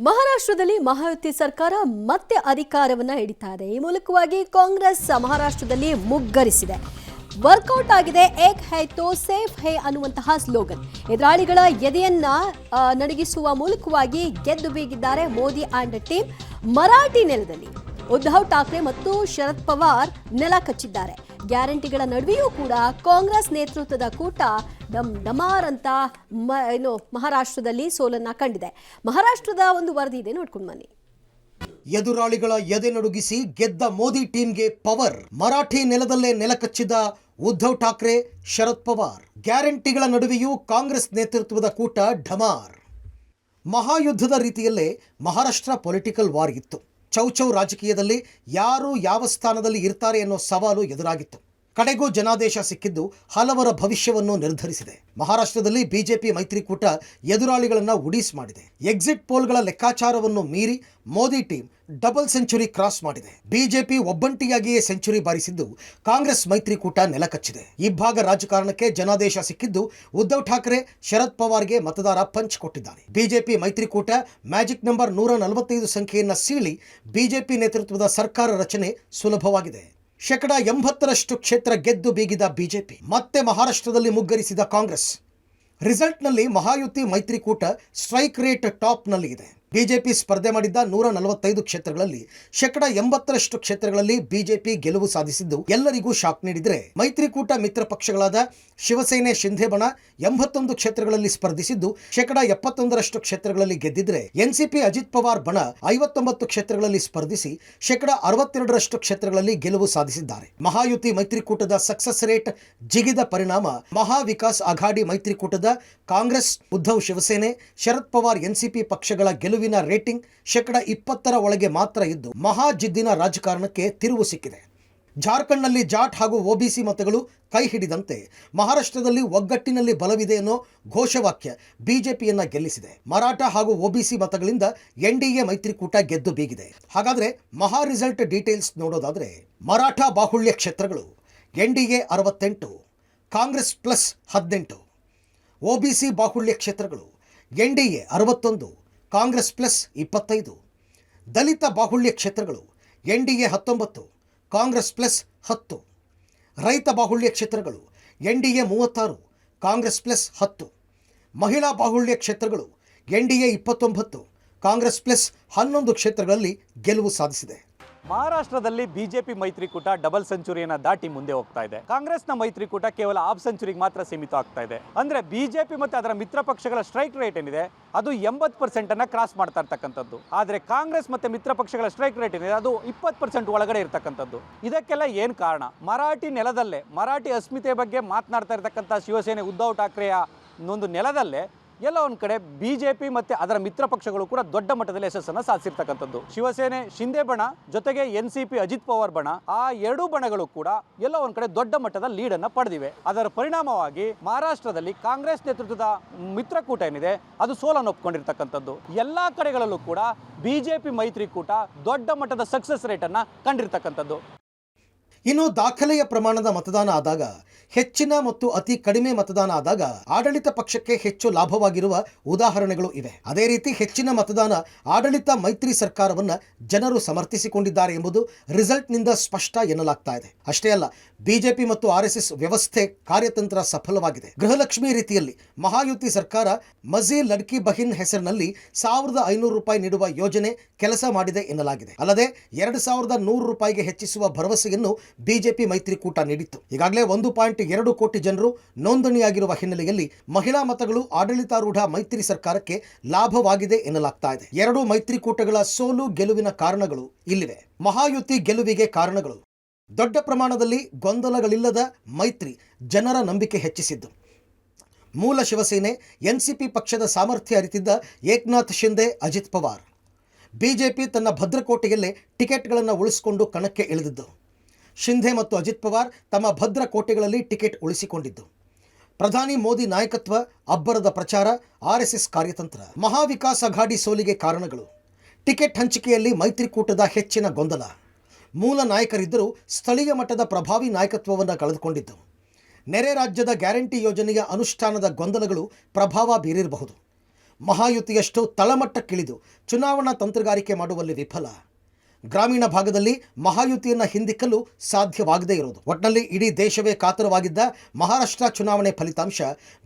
ಮಹಾರಾಷ್ಟ್ರದಲ್ಲಿ ಮಹಾಯುತಿ ಸರ್ಕಾರ ಮತ್ತೆ ಅಧಿಕಾರವನ್ನು ಹಿಡಿತಾ ಇದೆ. ಈ ಮೂಲಕವಾಗಿ ಕಾಂಗ್ರೆಸ್ ಮಹಾರಾಷ್ಟ್ರದಲ್ಲಿ ಮುಗ್ಗರಿಸಿದೆ. ವರ್ಕೌಟ್ ಆಗಿದೆ ಏಕ್ ಹೈ ತೋ ಸೇಫ್ ಹೈ ಅನ್ನುವಂತಹ ಸ್ಲೋಗನ್. ಎದುರಾಳಿಗಳ ಎದೆಯನ್ನ ನಡಗಿಸುವ ಮೂಲಕವಾಗಿ ಗೆದ್ದು ಬೀಗಿದ್ದಾರೆ ಮೋದಿ ಅಂಡ್ ಟೀಮ್. ಮರಾಠಿ ನೆಲದಲ್ಲಿ ಉದ್ಧವ್ ಠಾಕ್ರೆ ಮತ್ತು ಶರದ್ ಪವಾರ್ ನೆಲ ಕಚ್ಚಿದ್ದಾರೆ. ಗ್ಯಾರಂಟಿಗಳ ನಡುವೆಯೂ ಕೂಡ ಕಾಂಗ್ರೆಸ್ ನೇತೃತ್ವದ ಕೂಟ ಡಮಾರ್ ಅಂತ ಮಹಾರಾಷ್ಟ್ರದಲ್ಲಿ ಸೋಲನ್ನ ಕಂಡಿದೆ. ಮಹಾರಾಷ್ಟ್ರದ ಒಂದು ವರದಿ ಇದೆ, ನೋಡ್ಕೊಂಡು ಬನ್ನಿ. ಎದುರಾಳಿಗಳ ಎದೆ ನಡುಗಿಸಿ ಗೆದ್ದ ಮೋದಿ ಟೀಮ್ಗೆ ಪವರ್. ಮರಾಠಿ ನೆಲದಲ್ಲೇ ನೆಲಕಚ್ಚಿದ ಉದ್ಧವ್ ಠಾಕ್ರೆ, ಶರದ್ ಪವಾರ್. ಗ್ಯಾರಂಟಿಗಳ ನಡುವೆಯೂ ಕಾಂಗ್ರೆಸ್ ನೇತೃತ್ವದ ಕೂಟ ಢಮಾರ್. ಮಹಾಯುದ್ಧದ ರೀತಿಯಲ್ಲೇ ಮಹಾರಾಷ್ಟ್ರ ಪೊಲಿಟಿಕಲ್ ವಾರ್ ಇತ್ತು. ಚೌಚೌ ರಾಜಕೀಯದಲ್ಲಿ ಯಾರು ಯಾವ ಸ್ಥಾನದಲ್ಲಿ ಇರ್ತಾರೆ ಅನ್ನೋ ಸವಾಲು ಎದುರಾಗಿತ್ತು. ಕಡೆಗೂ ಜನಾದೇಶ ಸಿಕ್ಕಿದ್ದು ಹಲವರ ಭವಿಷ್ಯವನ್ನು ನಿರ್ಧರಿಸಿದೆ. ಮಹಾರಾಷ್ಟ್ರದಲ್ಲಿ ಬಿಜೆಪಿ ಮೈತ್ರಿಕೂಟ ಎದುರಾಳಿಗಳನ್ನು ಉಡೀಸ್ ಮಾಡಿದೆ. ಎಕ್ಸಿಟ್ ಪೋಲ್ಗಳ ಲೆಕ್ಕಾಚಾರವನ್ನು ಮೀರಿ Modi team double century cross ಮಾಡಿದೆ. ಬಿಜೆಪಿ ಒಬ್ಬಂಟಿಯಾಗಿಯೇ ಸೆಂಚುರಿ ಬಾರಿಸಿದ್ದು ಕಾಂಗ್ರೆಸ್ ಮೈತ್ರಿಕೂಟ ನೆಲಕಚ್ಚಿದೆ. ಇಬ್ಬಾಗ ರಾಜಕಾರಣಕ್ಕೆ ಜನಾದೇಶ ಸಿಕ್ಕಿದ್ದು ಉದ್ಧವ್ ಠಾಕ್ರೆ, ಶರದ್ ಪವಾರ್ಗೆ ಮತದಾರ ಪಂಚ್ ಕೊಟ್ಟಿದ್ದಾರೆ. ಬಿಜೆಪಿ ಮೈತ್ರಿಕೂಟ ಮ್ಯಾಜಿಕ್ ನಂಬರ್ 145 ಸಂಖ್ಯೆಯನ್ನು ಸೀಳಿ ಬಿಜೆಪಿ ನೇತೃತ್ವದ ಸರ್ಕಾರ ರಚನೆ ಸುಲಭವಾಗಿದೆ. 80% ಕ್ಷೇತ್ರ ಗೆದ್ದು ಬೀಗಿದ ಬಿಜೆಪಿ ಮತ್ತೆ ಮಹಾರಾಷ್ಟ್ರದಲ್ಲಿ ಮುಗ್ಗರಿಸಿದ ಕಾಂಗ್ರೆಸ್. ರಿಸಲ್ಟ್ನಲ್ಲಿ ಮಹಾಯುತಿ ಮೈತ್ರಿಕೂಟ ಸ್ಟ್ರೈಕ್ ರೇಟ್ ಟಾಪ್ನಲ್ಲಿ ಇದೆ. ಬಿಜೆಪಿ ಸ್ಪರ್ಧೆ ಮಾಡಿದ್ದ 145 ಕ್ಷೇತ್ರಗಳಲ್ಲಿ 80% ಕ್ಷೇತ್ರಗಳಲ್ಲಿ ಬಿಜೆಪಿ ಗೆಲುವು ಸಾಧಿಸಿದ್ದು ಎಲ್ಲರಿಗೂ ಶಾಕ್ ನೀಡಿದರೆ, ಮೈತ್ರಿಕೂಟ ಮಿತ್ರ ಪಕ್ಷಗಳಾದ ಶಿವಸೇನೆ, ಶಿಂಧೆ ಬಣ 81 ಕ್ಷೇತ್ರಗಳಲ್ಲಿ ಸ್ಪರ್ಧಿಸಿದ್ದು 71% ಕ್ಷೇತ್ರಗಳಲ್ಲಿ ಗೆದ್ದಿದ್ರೆ, ಎನ್ಸಿಪಿ ಅಜಿತ್ ಪವಾರ್ ಬಣ 59 ಕ್ಷೇತ್ರಗಳಲ್ಲಿ ಸ್ಪರ್ಧಿಸಿ 62% ಕ್ಷೇತ್ರಗಳಲ್ಲಿ ಗೆಲುವು ಸಾಧಿಸಿದ್ದಾರೆ. ಮಹಾಯುತಿ ಮೈತ್ರಿಕೂಟದ ಸಕ್ಸಸ್ ರೇಟ್ ಜಿಗಿದ ಪರಿಣಾಮ ಮಹಾ ವಿಕಾಸ್ ಅಘಾಡಿ ಮೈತ್ರಿಕೂಟದ ಕಾಂಗ್ರೆಸ್, ಉದ್ಧವ್ ಶಿವಸೇನೆ, ಶರದ್ ಪವಾರ್ ಎನ್ಸಿಪಿ ಪಕ್ಷಗಳ ಗೆಲುವಿನ ರೇಟಿಂಗ್ 20% ಒಳಗೆ ಮಾತ್ರ ಇದ್ದು ಮಹಾ ಜಿದ್ದಿನ ರಾಜಕಾರಣಕ್ಕೆ ತಿರುವು ಸಿಕ್ಕಿದೆ. ಜಾರ್ಖಂಡ್ನಲ್ಲಿ ಜಾಟ್ ಹಾಗೂ ಒಬಿಸಿ ಮತಗಳು ಕೈ ಹಿಡಿದಂತೆ ಮಹಾರಾಷ್ಟ್ರದಲ್ಲಿ ಒಗ್ಗಟ್ಟಿನಲ್ಲಿ ಬಲವಿದೆ ಅನ್ನೋ ಘೋಷವಾಕ್ಯ ಬಿಜೆಪಿಯನ್ನ ಗೆಲ್ಲಿಸಿದೆ. ಮರಾಠ ಹಾಗೂ ಒಬಿಸಿ ಮತಗಳಿಂದ ಎನ್ಡಿಎ ಮೈತ್ರಿಕೂಟ ಗೆದ್ದು ಬೀಗಿದೆ. ಹಾಗಾದ್ರೆ ಮಹಾ ರಿಸಲ್ಟ್ ಡೀಟೇಲ್ಸ್ ನೋಡೋದಾದ್ರೆ, ಮರಾಠ ಬಾಹುಳ್ಯ ಕ್ಷೇತ್ರಗಳು ಎನ್ಡಿಎ 68, ಕಾಂಗ್ರೆಸ್ ಪ್ಲಸ್ 18. ಒಬಿಸಿ ಬಾಹುಳ್ಯ ಕ್ಷೇತ್ರಗಳು ಎನ್ಡಿಎ 61, ಕಾಂಗ್ರೆಸ್ ಪ್ಲಸ್ 25. ದಲಿತ ಬಾಹುಳ್ಯ ಕ್ಷೇತ್ರಗಳು ಎನ್ಡಿಎ 19, ಕಾಂಗ್ರೆಸ್ ಪ್ಲಸ್ 10. ರೈತ ಬಾಹುಳ್ಯ ಕ್ಷೇತ್ರಗಳು ಎನ್ಡಿಎ 36, ಕಾಂಗ್ರೆಸ್ ಪ್ಲಸ್ 10. ಮಹಿಳಾ ಬಾಹುಳ್ಯ ಕ್ಷೇತ್ರಗಳು ಎನ್ಡಿಎ 29, ಕಾಂಗ್ರೆಸ್ ಪ್ಲಸ್ 11 ಕ್ಷೇತ್ರಗಳಲ್ಲಿ ಗೆಲುವು ಸಾಧಿಸಿದೆ. ಮಹಾರಾಷ್ಟ್ರದಲ್ಲಿ ಬಿಜೆಪಿ ಮೈತ್ರಿಕೂಟ ಡಬಲ್ ಸೆಂಚುರಿಯನ್ನು ದಾಟಿ ಮುಂದೆ ಹೋಗ್ತಾ ಇದೆ. ಕಾಂಗ್ರೆಸ್ನ ಮೈತ್ರಿಕೂಟ ಕೇವಲ ಹಾಫ್ ಸೆಂಚುರಿಗೆ ಮಾತ್ರ ಸೀಮಿತ ಆಗ್ತಾ ಇದೆ. ಅಂದ್ರೆ ಬಿಜೆಪಿ ಮತ್ತು ಅದರ ಮಿತ್ರ ಪಕ್ಷಗಳ ಸ್ಟ್ರೈಕ್ ರೇಟ್ ಏನಿದೆ ಅದು 80% ಕ್ರಾಸ್ ಮಾಡ್ತಾ ಇರ್ತಕ್ಕಂಥದ್ದು. ಆದರೆ ಕಾಂಗ್ರೆಸ್ ಮತ್ತೆ ಮಿತ್ರ ಪಕ್ಷಗಳ ಸ್ಟ್ರೈಕ್ ರೇಟ್ ಏನಿದೆ ಅದು 20% ಒಳಗಡೆ ಇರ್ತಕ್ಕಂಥದ್ದು. ಇದಕ್ಕೆಲ್ಲ ಏನು ಕಾರಣ? ಮರಾಠಿ ನೆಲದಲ್ಲೇ, ಮರಾಠಿ ಅಸ್ಮಿತೆ ಬಗ್ಗೆ ಮಾತನಾಡ್ತಾ ಇರ್ತಕ್ಕಂಥ ಶಿವಸೇನೆ, ಉದ್ಧವ್ ಠಾಕ್ರೆಯ ಒಂದು ನೆಲದಲ್ಲೇ ಎಲ್ಲ ಒಂದು ಕಡೆ ಬಿಜೆಪಿ ಮತ್ತು ಅದರ ಮಿತ್ರ ಪಕ್ಷಗಳು ಕೂಡ ದೊಡ್ಡ ಮಟ್ಟದಲ್ಲಿ ಯಶಸ್ಸನ್ನು ಸಾಧಿಸಿರ್ತಕ್ಕಂಥದ್ದು. ಶಿವಸೇನೆ, ಶಿಂದೆ ಬಣ ಜೊತೆಗೆ ಎನ್ಸಿಪಿ ಅಜಿತ್ ಪವಾರ್ ಬಣ, ಆ ಎರಡೂ ಬಣಗಳು ಕೂಡ ಎಲ್ಲ ಒಂದು ಕಡೆ ದೊಡ್ಡ ಮಟ್ಟದ ಲೀಡನ್ನು ಪಡೆದಿವೆ. ಅದರ ಪರಿಣಾಮವಾಗಿ ಮಹಾರಾಷ್ಟ್ರದಲ್ಲಿ ಕಾಂಗ್ರೆಸ್ ನೇತೃತ್ವದ ಮಿತ್ರಕೂಟ ಏನಿದೆ ಅದು ಸೋಲನ್ನು ಒಪ್ಕೊಂಡಿರ್ತಕ್ಕಂಥದ್ದು. ಎಲ್ಲ ಕಡೆಗಳಲ್ಲೂ ಕೂಡ ಬಿಜೆಪಿ ಮೈತ್ರಿಕೂಟ ದೊಡ್ಡ ಮಟ್ಟದ ಸಕ್ಸಸ್ ರೇಟನ್ನು ಕಂಡಿರ್ತಕ್ಕಂಥದ್ದು. ಇನ್ನು ದಾಖಲೆಯ ಪ್ರಮಾಣದ ಮತದಾನ ಆದಾಗ, ಹೆಚ್ಚಿನ ಮತ್ತು ಅತಿ ಕಡಿಮೆ ಮತದಾನ ಆದಾಗ ಆಡಳಿತ ಪಕ್ಷಕ್ಕೆ ಹೆಚ್ಚು ಲಾಭವಾಗಿರುವ ಉದಾಹರಣೆಗಳು ಇವೆ. ಅದೇ ರೀತಿ ಹೆಚ್ಚಿನ ಮತದಾನ ಆಡಳಿತ ಮೈತ್ರಿ ಸರ್ಕಾರವನ್ನ ಜನರು ಸಮರ್ಥಿಸಿಕೊಂಡಿದ್ದಾರೆ ಎಂಬುದು ರಿಸಲ್ಟ್ನಿಂದ ಸ್ಪಷ್ಟ ಎನ್ನಲಾಗ್ತಾ ಇದೆ. ಅಷ್ಟೇ ಅಲ್ಲ, ಬಿಜೆಪಿ ಮತ್ತು ಆರ್ಎಸ್ಎಸ್ ವ್ಯವಸ್ಥೆ ಕಾರ್ಯತಂತ್ರ ಸಫಲವಾಗಿದೆ. ಗೃಹಲಕ್ಷ್ಮಿ ರೀತಿಯಲ್ಲಿ ಮಹಾಯುತಿ ಸರ್ಕಾರ ಮಜಿ ಲಡ್ಕಿ ಬಹಿನ್ ಹೆಸರಿನಲ್ಲಿ 1500 ರೂಪಾಯಿ ನೀಡುವ ಯೋಜನೆ ಕೆಲಸ ಮಾಡಿದೆ ಎನ್ನಲಾಗಿದೆ. ಅಲ್ಲದೆ 2100 ರೂಪಾಯಿಗೆ ಹೆಚ್ಚಿಸುವ ಭರವಸೆಯನ್ನು ಬಿಜೆಪಿ ಮೈತ್ರಿಕೂಟ ನೀಡಿತ್ತು. ಈಗಾಗಲೇ 1.2 ಕೋಟಿ ಜನರು ನೋಂದಣಿಯಾಗಿರುವ ಹಿನ್ನೆಲೆಯಲ್ಲಿ ಮಹಿಳಾ ಮತಗಳು ಆಡಳಿತಾರೂಢ ಮೈತ್ರಿ ಸರ್ಕಾರಕ್ಕೆ ಲಾಭವಾಗಿದೆ ಎನ್ನಲಾಗ್ತಾ ಇದೆ. ಎರಡೂ ಮೈತ್ರಿಕೂಟಗಳ ಸೋಲು ಗೆಲುವಿನ ಕಾರಣಗಳು ಇಲ್ಲಿವೆ. ಮಹಾಯುತಿ ಗೆಲುವಿಗೆ ಕಾರಣಗಳು: ದೊಡ್ಡ ಪ್ರಮಾಣದಲ್ಲಿ ಗೊಂದಲಗಳಿಲ್ಲದ ಮೈತ್ರಿ ಜನರ ನಂಬಿಕೆ ಹೆಚ್ಚಿಸಿದ್ದು. ಮೂಲ ಶಿವಸೇನೆ, ಎನ್ಸಿಪಿ ಪಕ್ಷದ ಸಾಮರ್ಥ್ಯ ಅರಿತಿದ್ದ ಏಕನಾಥ್ ಶಿಂದೆ, ಅಜಿತ್ ಪವಾರ್. ಬಿಜೆಪಿ ತನ್ನ ಭದ್ರಕೋಟೆಯಲ್ಲೇ ಟಿಕೆಟ್ಗಳನ್ನು ಉಳಿಸಿಕೊಂಡು ಕಣಕ್ಕೆ ಇಳಿದಿದ್ದು. ಶಿಂಧೆ ಮತ್ತು ಅಜಿತ್ ಪವಾರ್ ತಮ್ಮ ಭದ್ರ ಕೋಟೆಗಳಲ್ಲಿ ಟಿಕೆಟ್ ಉಳಿಸಿಕೊಂಡಿದ್ದು. ಪ್ರಧಾನಿ ಮೋದಿ ನಾಯಕತ್ವ, ಅಬ್ಬರದ ಪ್ರಚಾರ, ಆರ್ಎಸ್ಎಸ್ ಕಾರ್ಯತಂತ್ರ. ಮಹಾವಿಕಾಸ್ ಅಘಾಡಿ ಸೋಲಿಗೆ ಕಾರಣಗಳು: ಟಿಕೆಟ್ ಹಂಚಿಕೆಯಲ್ಲಿ ಮೈತ್ರಿಕೂಟದ ಹೆಚ್ಚಿನ ಗೊಂದಲ. ಮೂಲ ನಾಯಕರಿದ್ದರೂ ಸ್ಥಳೀಯ ಮಟ್ಟದ ಪ್ರಭಾವಿ ನಾಯಕತ್ವವನ್ನು ಕಳೆದುಕೊಂಡಿದ್ದು. ನೆರೆ ರಾಜ್ಯದ ಗ್ಯಾರಂಟಿ ಯೋಜನೆಯ ಅನುಷ್ಠಾನದ ಗೊಂದಲಗಳು ಪ್ರಭಾವ ಬೀರಿರಬಹುದು. ಮಹಾಯುತಿಯಷ್ಟು ತಳಮಟ್ಟಕ್ಕಿಳಿದು ಚುನಾವಣಾ ತಂತ್ರಗಾರಿಕೆ ಮಾಡುವಲ್ಲಿ ವಿಫಲ. ಗ್ರಾಮೀಣ ಭಾಗದಲ್ಲಿ ಮಹಾಯುತಿಯನ್ನು ಹಿಂದಿಕ್ಕಲು ಸಾಧ್ಯವಾಗದೇ ಇರೋದು. ಒಟ್ಟಿನಲ್ಲಿ ಇಡೀ ದೇಶವೇ ಕಾತರವಾಗಿದ್ದ ಮಹಾರಾಷ್ಟ್ರ ಚುನಾವಣೆ ಫಲಿತಾಂಶ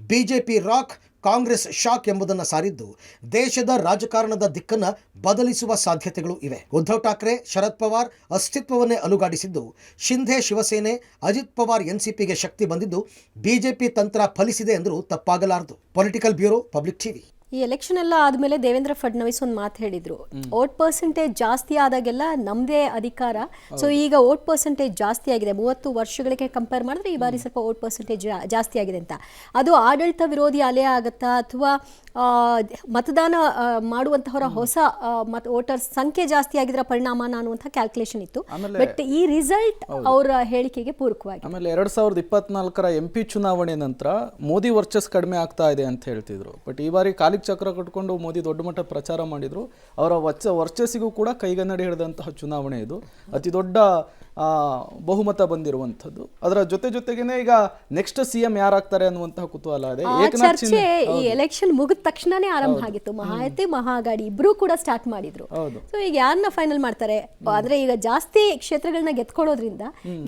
ಬಿಜೆಪಿ ರಾಕ್, ಕಾಂಗ್ರೆಸ್ ಶಾಕ್ ಎಂಬುದನ್ನು ಸಾರಿದ್ದು ದೇಶದ ರಾಜಕಾರಣದ ದಿಕ್ಕನ್ನು ಬದಲಿಸುವ ಸಾಧ್ಯತೆಗಳು ಇವೆ. ಉದ್ಧವ್ ಠಾಕ್ರೆ, ಶರದ್ ಪವಾರ್ ಅಸ್ತಿತ್ವವನ್ನೇ ಅಲುಗಾಡಿಸಿದ್ದು, ಶಿಂಧೆ ಶಿವಸೇನೆ, ಅಜಿತ್ ಪವಾರ್ ಎನ್ಸಿಪಿಗೆ ಶಕ್ತಿ ಬಂದಿದ್ದು ಬಿಜೆಪಿ ತಂತ್ರ ಫಲಿಸಿದೆ ಎಂದರೂ ತಪ್ಪಾಗಲಾರದು. Political bureau, public TV. ಈ ಎಲೆಕ್ಷನ್ ಎಲ್ಲ ಆದ್ಮೇಲೆ ದೇವೇಂದ್ರ ಫಡ್ನವೀಸ್ ಒಂದು ಮಾತು ಹೇಳಿದ್ರು, ವೋಟ್ ಪರ್ಸೆಂಟೇಜ್ ಜಾಸ್ತಿ ಆದಾಗೆಲ್ಲ ನಮ್ದೇ ಅಧಿಕಾರ. ಸೊ ಈಗ ವೋಟ್ ಪರ್ಸೆಂಟೇಜ್ ಜಾಸ್ತಿ ಆಗಿದೆ, 30 ವರ್ಷಗಳಿಗೆ ಕಂಪೇರ್ ಮಾಡಿದ್ರೆ ಈ ಬಾರಿ ಸ್ವಲ್ಪ ವೋಟ್ ಪರ್ಸೆಂಟೇಜ್ ಜಾಸ್ತಿ ಆಗಿದೆ ಅಂತ. ಅದು ಆಡಳಿತ ವಿರೋಧಿ ಅಲೆ ಆಗುತ್ತಾ ಅಥವಾ ಮತದಾನ ಮಾಡುವಂತಹವರ ಹೊಸ ವೋಟರ್ಸ್ ಸಂಖ್ಯೆ ಜಾಸ್ತಿ ಆಗಿದ್ರ ಪರಿಣಾಮನ ಅನ್ನುವಂಥ ಕ್ಯಾಲ್ಕುಲೇಷನ್ ಇತ್ತು. ಬಟ್ ಈ ರಿಸಲ್ಟ್ ಅವರ ಹೇಳಿಕೆಗೆ ಪೂರಕವಾಗಿ. ಆಮೇಲೆ 2024ರ MP ಚುನಾವಣೆ ನಂತರ ಮೋದಿ ವರ್ಚಸ್ ಕಡಿಮೆ ಆಗ್ತಾ ಇದೆ ಅಂತ ಹೇಳ್ತಿದ್ರು. ಬಟ್ ಈ ಬಾರಿ ಕಾಲಿಗೆ ಚಕ್ರ ಕಟ್ಕೊಂಡು ಮೋದಿ ದೊಡ್ಡ ಮಟ್ಟ ಪ್ರಚಾರ ಮಾಡಿದ್ರು. ಅವರ ವರ್ಚಸ್ಸಿಗೂ ಕೂಡ ಕೈಗನ್ನಡಿ ಹಿಡಿದಂತಹ ಚುನಾವಣೆ ಇದು. ಅತಿ ದೊಡ್ಡ ಬಹುಮತ ಬಂದಿರುವಂಥದ್ದು. ಅದರ ಜೊತೆಗೇನೆ ಈಗ ನೆಕ್ಸ್ಟ್ CM ಯಾರಾಗ್ತಾರೆ ಅನ್ನುವಂತಹ ಕುತೂಹಲ ಇದೆ. ಚರ್ಚೆ ಈ ಎಲೆಕ್ಷನ್ ಮುಗಿದ ತಕ್ಷಣನೇ ಆರಂಭ ಆಗಿತ್ತು. ಮಹಾಯುತಿ, ಮಹಾಗಾಡಿ ಇಬ್ರು ಕೂಡ ಸ್ಟಾರ್ಟ್ ಮಾಡಿದ್ರು. ಸೊ ಈಗ ಯಾರನ್ನ ಫೈನಲ್ ಮಾಡ್ತಾರೆ ಅಂದ್ರೆ ಈಗ ಜಾಸ್ತಿ ಕ್ಷೇತ್ರಗಳನ್ನ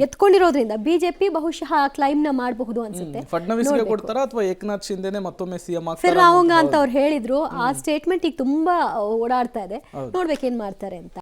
ಗೆತ್ಕೊಂಡಿರೋದ್ರಿಂದ ಬಿಜೆಪಿ ಬಹುಶಃ ಕ್ಲೈಮ್ ನ ಮಾಡಬಹುದು ಅನ್ಸುತ್ತೆ. ಫಡ್ನವೀಸ್ಗೆ ಕೊಡ್ತಾರಾ ಅಥವಾ ಏಕನಾಥ್ ಶಿಂದೆನೆ ಮತ್ತೊಮ್ಮೆ CM ಆಗ್ತಾರಾ ಫಿರಾವಂಗ ಅಂತ ಅವ್ರು ಹೇಳಿದ್ರು. ಆ ಸ್ಟೇಟ್ಮೆಂಟ್ ಈಗ ತುಂಬಾ ಓಡಾಡ್ತಾ ಇದೆ. ನೋಡ್ಬೇಕೇನ್ ಮಾಡ್ತಾರೆ ಅಂತ.